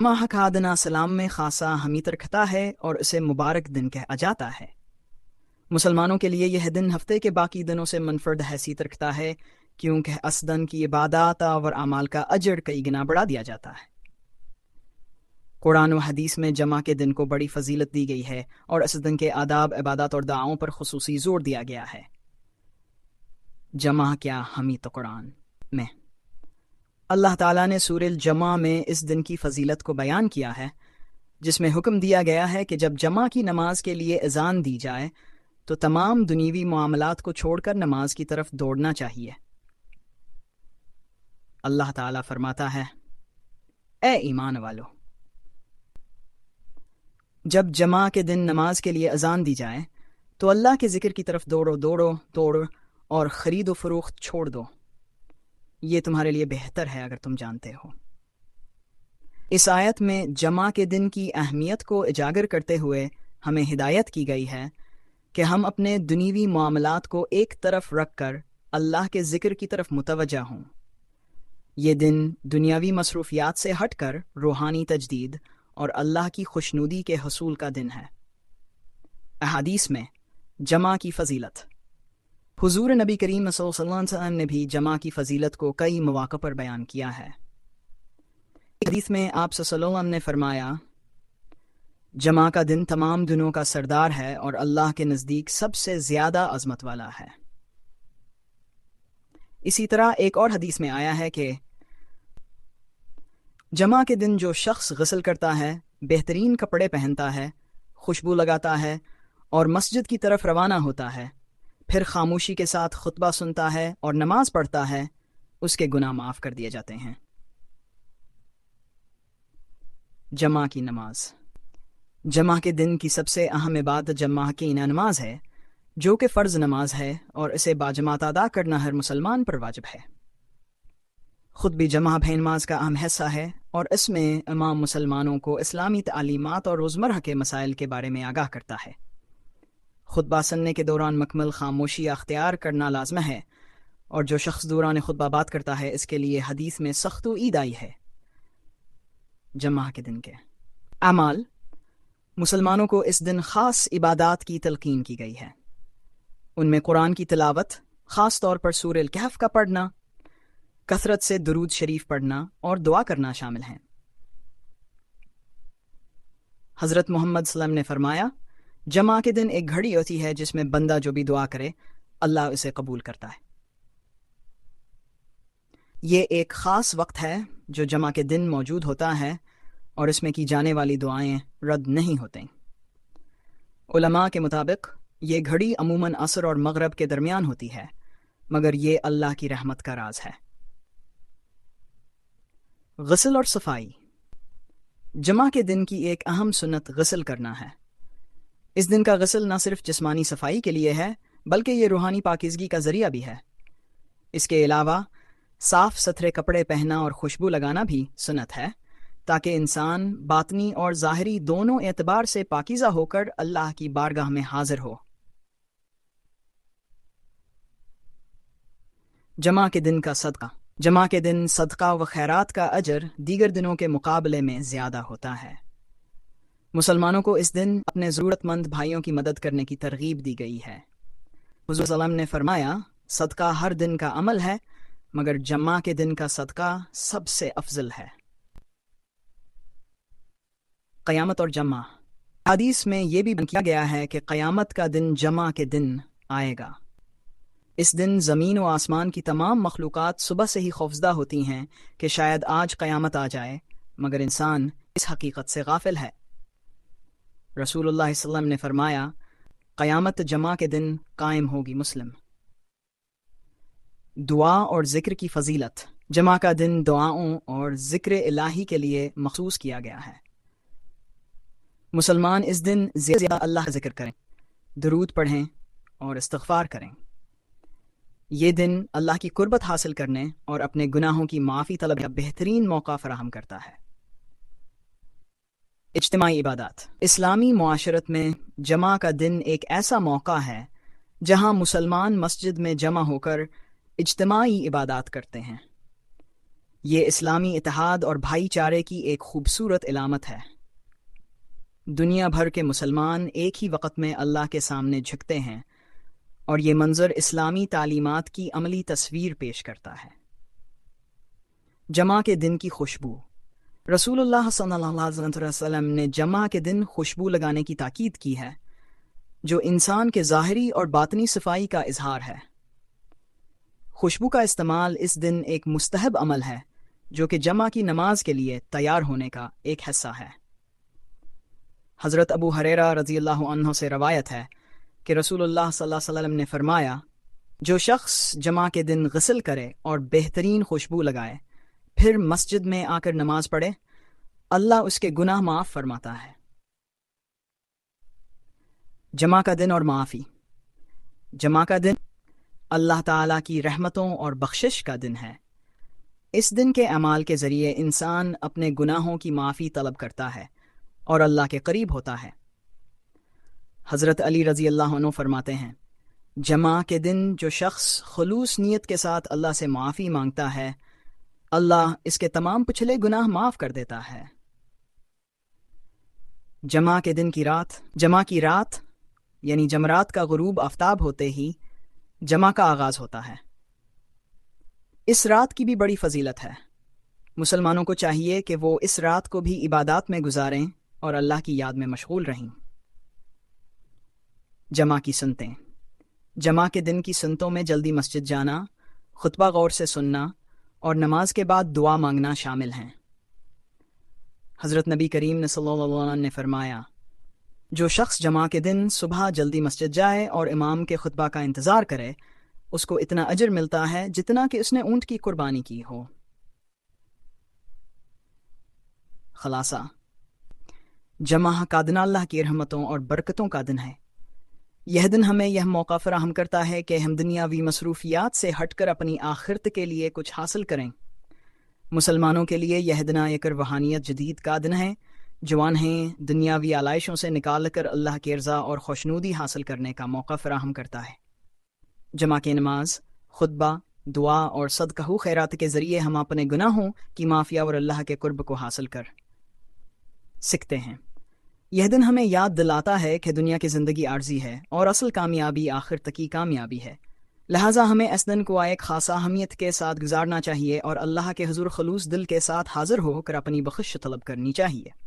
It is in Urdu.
ماہ کا دن سلام میں خاصا ہمی رکھتا ہے اور اسے مبارک دن کہا جاتا ہے۔ مسلمانوں کے لیے یہ دن ہفتے کے باقی دنوں سے منفرد حیثیت رکھتا ہے، کیونکہ اس دن کی عبادات اور اعمال کا اجر کئی گنا بڑھا دیا جاتا ہے۔ قرآن و حدیث میں جمعہ کے دن کو بڑی فضیلت دی گئی ہے اور اس دن کے آداب، عبادات اور دعاؤں پر خصوصی زور دیا گیا ہے۔ جمعہ کیا حمید قرآن میں اللہ تعالیٰ نے سورہ الجمعہ میں اس دن کی فضیلت کو بیان کیا ہے، جس میں حکم دیا گیا ہے کہ جب جمعہ کی نماز کے لیے اذان دی جائے تو تمام دنیوی معاملات کو چھوڑ کر نماز کی طرف دوڑنا چاہیے۔ اللہ تعالیٰ فرماتا ہے، اے ایمان والو، جب جمعہ کے دن نماز کے لیے اذان دی جائے تو اللہ کے ذکر کی طرف دوڑو اور خرید و فروخت چھوڑ دو، یہ تمہارے لیے بہتر ہے اگر تم جانتے ہو۔ اس آیت میں جمعہ کے دن کی اہمیت کو اجاگر کرتے ہوئے ہمیں ہدایت کی گئی ہے کہ ہم اپنے دنیوی معاملات کو ایک طرف رکھ کر اللہ کے ذکر کی طرف متوجہ ہوں۔ یہ دن دنیاوی مصروفیات سے ہٹ کر روحانی تجدید اور اللہ کی خوشنودی کے حصول کا دن ہے۔ احادیث میں جمعہ کی فضیلت۔ حضور نبی کریم صلی اللہ علیہ وسلم نے بھی جمعہ کی فضیلت کو کئی مواقع پر بیان کیا ہے۔ ایک حدیث میں آپ صلی اللہ علیہ وسلم نے فرمایا، جمعہ کا دن تمام دنوں کا سردار ہے اور اللہ کے نزدیک سب سے زیادہ عظمت والا ہے۔ اسی طرح ایک اور حدیث میں آیا ہے کہ جمعہ کے دن جو شخص غسل کرتا ہے، بہترین کپڑے پہنتا ہے، خوشبو لگاتا ہے اور مسجد کی طرف روانہ ہوتا ہے، پھر خاموشی کے ساتھ خطبہ سنتا ہے اور نماز پڑھتا ہے، اس کے گناہ معاف کر دیے جاتے ہیں۔ جمعہ کی نماز۔ جمعہ کے دن کی سب سے اہم عبادت جمعہ کی نماز ہے، جو کہ فرض نماز ہے اور اسے باجماعت ادا کرنا ہر مسلمان پر واجب ہے۔ خود بھی جمعہ بھی نماز کا اہم حصہ ہے اور اس میں امام مسلمانوں کو اسلامی تعلیمات اور روزمرہ کے مسائل کے بارے میں آگاہ کرتا ہے۔ خطبہ سننے کے دوران مکمل خاموشی اختیار کرنا لازم ہے، اور جو شخص دوران خطبہ بات کرتا ہے اس کے لیے حدیث میں سخت وعید آئی ہے۔ جمعہ کے دن کے اعمال۔ مسلمانوں کو اس دن خاص عبادات کی تلقین کی گئی ہے۔ ان میں قرآن کی تلاوت، خاص طور پر سورہ الکہف کا پڑھنا، کثرت سے درود شریف پڑھنا اور دعا کرنا شامل ہیں۔ حضرت محمد صلی اللہ علیہ وسلم نے فرمایا، جمعہ کے دن ایک گھڑی ہوتی ہے جس میں بندہ جو بھی دعا کرے اللہ اسے قبول کرتا ہے۔ یہ ایک خاص وقت ہے جو جمعہ کے دن موجود ہوتا ہے اور اس میں کی جانے والی دعائیں رد نہیں ہوتے۔ علماء کے مطابق یہ گھڑی عموماً عصر اور مغرب کے درمیان ہوتی ہے، مگر یہ اللہ کی رحمت کا راز ہے۔ غسل اور صفائی۔ جمعہ کے دن کی ایک اہم سنت غسل کرنا ہے۔ اس دن کا غسل نہ صرف جسمانی صفائی کے لیے ہے بلکہ یہ روحانی پاکیزگی کا ذریعہ بھی ہے۔ اس کے علاوہ صاف ستھرے کپڑے پہننا اور خوشبو لگانا بھی سنت ہے، تاکہ انسان باطنی اور ظاہری دونوں اعتبار سے پاکیزہ ہو کر اللہ کی بارگاہ میں حاضر ہو۔ جمعہ کے دن کا صدقہ۔ جمعہ کے دن صدقہ و خیرات کا اجر دیگر دنوں کے مقابلے میں زیادہ ہوتا ہے۔ مسلمانوں کو اس دن اپنے ضرورت مند بھائیوں کی مدد کرنے کی ترغیب دی گئی ہے۔ حضور صلی اللہ علیہ وسلم نے فرمایا، صدقہ ہر دن کا عمل ہے مگر جمعہ کے دن کا صدقہ سب سے افضل ہے۔ قیامت اور جمعہ۔ حدیث میں یہ بھی بیان کیا گیا ہے کہ قیامت کا دن جمعہ کے دن آئے گا۔ اس دن زمین و آسمان کی تمام مخلوقات صبح سے ہی خوفزدہ ہوتی ہیں کہ شاید آج قیامت آ جائے، مگر انسان اس حقیقت سے غافل ہے۔ رسول اللہ صلی اللہ علیہ وسلم نے فرمایا، قیامت جمعہ کے دن قائم ہوگی۔ مسلم۔ دعا اور ذکر کی فضیلت۔ جمعہ کا دن دعاؤں اور ذکر الہی کے لیے مخصوص کیا گیا ہے۔ مسلمان اس دن زیادہ اللہ کا ذکر کریں، درود پڑھیں اور استغفار کریں۔ یہ دن اللہ کی قربت حاصل کرنے اور اپنے گناہوں کی معافی طلب کا بہترین موقع فراہم کرتا ہے۔ اجتماعی عبادات۔ اسلامی معاشرت میں جمعہ کا دن ایک ایسا موقع ہے جہاں مسلمان مسجد میں جمع ہو کر اجتماعی عبادات کرتے ہیں۔ یہ اسلامی اتحاد اور بھائی چارے کی ایک خوبصورت علامت ہے۔ دنیا بھر کے مسلمان ایک ہی وقت میں اللہ کے سامنے جھکتے ہیں، اور یہ منظر اسلامی تعلیمات کی عملی تصویر پیش کرتا ہے۔ جمعہ کے دن کی خوشبو۔ رسول اللہ صلی اللہ علیہ وسلم نے جمعہ کے دن خوشبو لگانے کی تاکید کی ہے، جو انسان کے ظاہری اور باطنی صفائی کا اظہار ہے۔ خوشبو کا استعمال اس دن ایک مستحب عمل ہے، جو کہ جمعہ کی نماز کے لیے تیار ہونے کا ایک حصہ ہے۔ حضرت ابو ہریرہ رضی اللہ عنہ سے روایت ہے کہ رسول اللہ صلی اللہ علیہ وسلم نے فرمایا، جو شخص جمعہ کے دن غسل کرے اور بہترین خوشبو لگائے، پھر مسجد میں آ کر نماز پڑھے، اللہ اس کے گناہ معاف فرماتا ہے۔ جمعہ کا دن اور معافی۔ جمعہ کا دن اللہ تعالیٰ کی رحمتوں اور بخشش کا دن ہے۔ اس دن کے اعمال کے ذریعے انسان اپنے گناہوں کی معافی طلب کرتا ہے اور اللہ کے قریب ہوتا ہے۔ حضرت علی رضی اللہ عنہ فرماتے ہیں، جمعہ کے دن جو شخص خلوص نیت کے ساتھ اللہ سے معافی مانگتا ہے، اللہ اس کے تمام پچھلے گناہ معاف کر دیتا ہے۔ جمعہ کے دن کی رات۔ جمعہ کی رات یعنی جمرات کا غروب آفتاب ہوتے ہی جمعہ کا آغاز ہوتا ہے۔ اس رات کی بھی بڑی فضیلت ہے۔ مسلمانوں کو چاہیے کہ وہ اس رات کو بھی عبادات میں گزاریں اور اللہ کی یاد میں مشغول رہیں۔ جمعہ کی سنتیں۔ جمعہ کے دن کی سنتوں میں جلدی مسجد جانا، خطبہ غور سے سننا اور نماز کے بعد دعا مانگنا شامل ہیں۔ حضرت نبی کریم نے صلی اللہ علیہ وسلم نے فرمایا، جو شخص جمعہ کے دن صبح جلدی مسجد جائے اور امام کے خطبہ کا انتظار کرے، اس کو اتنا اجر ملتا ہے جتنا کہ اس نے اونٹ کی قربانی کی ہو۔ خلاصہ، جمعہ کا دن اللہ کی رحمتوں اور برکتوں کا دن ہے۔ یہ دن ہمیں یہ موقع فراہم کرتا ہے کہ ہم دنیاوی مصروفیات سے ہٹ کر اپنی آخرت کے لیے کچھ حاصل کریں۔ مسلمانوں کے لیے یہ دن ایک روحانیت جدید کا دن ہے، جو انہیں دنیاوی آلائشوں سے نکال کر اللہ کی رضا اور خوشنودی حاصل کرنے کا موقع فراہم کرتا ہے۔ جمعہ کی نماز، خطبہ، دعا اور صدقہ خیرات کے ذریعے ہم اپنے گناہوں کی معافی اور اللہ کے قرب کو حاصل کر سکتے ہیں۔ یہ دن ہمیں یاد دلاتا ہے کہ دنیا کی زندگی عارضی ہے اور اصل کامیابی آخر تک کی کامیابی ہے، لہٰذا ہمیں اس دن کو ایک خاص اہمیت کے ساتھ گزارنا چاہیے اور اللہ کے حضور خلوص دل کے ساتھ حاضر ہو کر اپنی بخشش طلب کرنی چاہیے۔